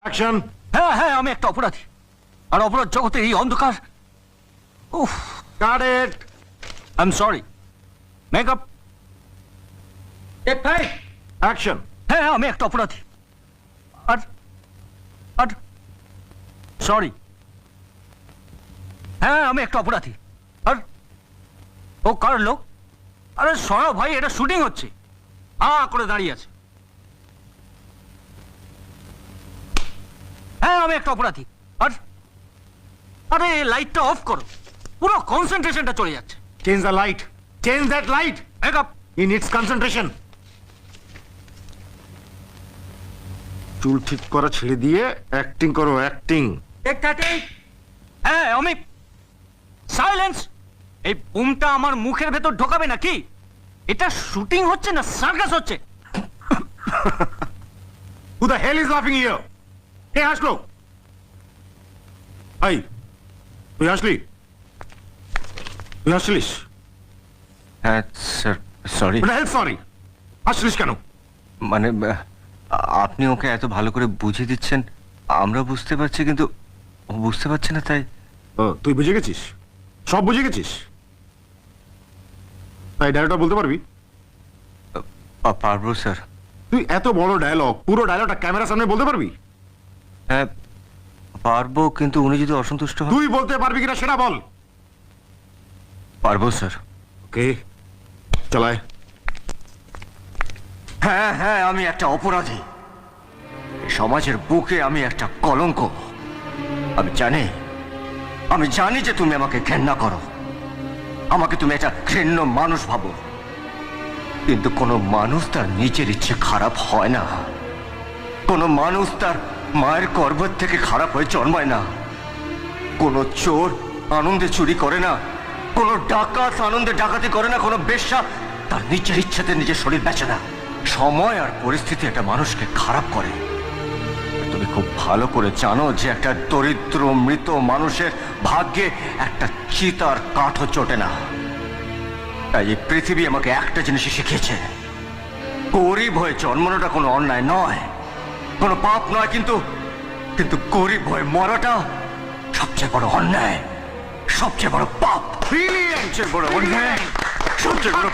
Action. হ্যাঁ হ্যাঁ, আমি একটা অপরাধী, আর অপরাধ জগতে এই অন্ধকার। উফ, cut it. I am sorry. Makeup. Action. হ্যাঁ, আমি একটা অপরাধী, আর আর সরি। হ্যাঁ, আমি একটা অপরাধী, আর ও কার লোক? আরে সরা ভাই, এটা শুটিং হচ্ছে। করে দাঁড়িয়ে আছে। হ্যাঁ, আমি একটা অপরাধী, আর আরে লাইটটা অফ করো, পুরো কনসেন্ট্রেশনটা চলে যাচ্ছে। Change the light, change that light. Makeup. He needs concentration. চুল ঠিক করা ছেড়ে দিয়ে অ্যাক্টিং করো, অ্যাক্টিং। হ্যাঁ, আমি সাইলেন্স। এই বুমটা আমার মুখের ভেতর ঢোকাবে নাকি? এটা শুটিং হচ্ছে না সার্কাস হচ্ছে? Who the hell is laughing here? কে হাসলো? এই, তুই হাসলি? তুই হাসলিস? হ্যাঁ স্যার, সরি। সরি, হাসলিস কেন? মানে আপনি ওকে এত ভালো করে বুঝিয়ে দিচ্ছেন, আমরা বুঝতে পারছি, কিন্তু ও বুঝতে পারছে না, তাই। ও, তুই বুঝে গেছিস, সব বুঝে গেছিস। তাই ডায়লগটা বলতে পারবি? পারবো স্যার। তুই এত বড় ডায়লগ, পুরো ডায়লগটা ক্যামেরার সামনে বলতে পারবি? হ্যাঁ পারবো, কিন্তু উনি যদি অসন্তুষ্ট হন। তুই বলতে পারবি কিনা সেটা বল। পারবো স্যার। ওকে, চালায়। হ্যাঁ হ্যাঁ, আমি একটা অপরাধী, এই সমাজের বুকে আমি একটা কলঙ্ক। আমি জানি যে তুমি আমাকে ঘেন্না করো, আমাকে তুমি একটা ঘৃণ্য মানুষ ভাবো, কিন্তু কোনো মানুষ তার নিজের ইচ্ছে খারাপ হয় না। কোনো মানুষ তার মায়ের গর্ভ থেকে খারাপ হয়ে জন্মায় না। কোনো চোর আনন্দে চুরি করে না, কোনো ডাকাত আনন্দে ডাকাতি করে না, কোনো বেশ্যা তার নিজের ইচ্ছাতে নিজের শরীর বেচে না। সময় আর পরিস্থিতি একটা মানুষকে খারাপ করে। তুমি খুব ভালো করে জানো যে একটা দরিদ্র মৃত মানুষের ভাগ্যে একটা চিতার কাঠও চটে না। তাই এই পৃথিবী আমাকে একটা জিনিসই শিখিয়েছে, গরিব হয়ে জন্মানোটা কোনো অন্যায় নয়, কোনো পাপ নয়, কিন্তু কিন্তু গরিব হয়ে মরাটা সবচেয়ে বড় অন্যায়, সবচেয়ে বড় পাপ, সবচেয়ে বড় অন্যায়, সবচেয়ে বড়